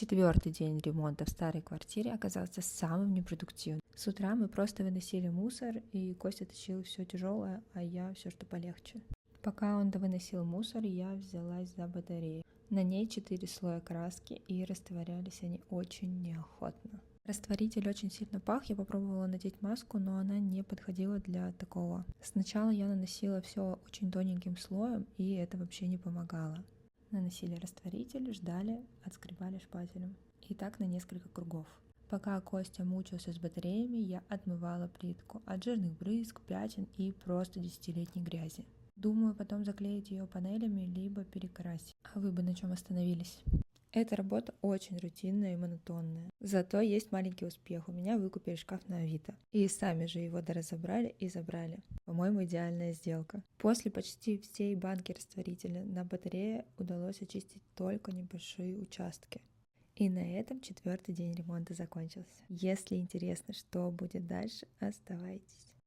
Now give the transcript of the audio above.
Четвертый день ремонта в старой квартире оказался самым непродуктивным. С утра мы просто выносили мусор, и Костя тащил все тяжелое, а я все, что полегче. Пока он довыносил мусор, я взялась за батарею. На ней 4 слоя краски, и растворялись они очень неохотно. Растворитель очень сильно пах, я попробовала надеть маску, но она не подходила для такого. Сначала я наносила все очень тоненьким слоем, и это вообще не помогало. Наносили растворитель, ждали, отскребали шпателем. И так на несколько кругов. Пока Костя мучился с батареями, я отмывала плитку от жирных брызг, пятен и просто десятилетней грязи. Думаю, потом заклеить ее панелями, либо перекрасить. А вы бы на чем остановились? Эта работа очень рутинная и монотонная. Зато есть маленький успех. У меня выкупили шкаф на Авито. И сами же его доразобрали и забрали. По-моему, идеальная сделка. После почти всей банки растворителя на батарее удалось очистить только небольшие участки. И на этом четвертый день ремонта закончился. Если интересно, что будет дальше, оставайтесь.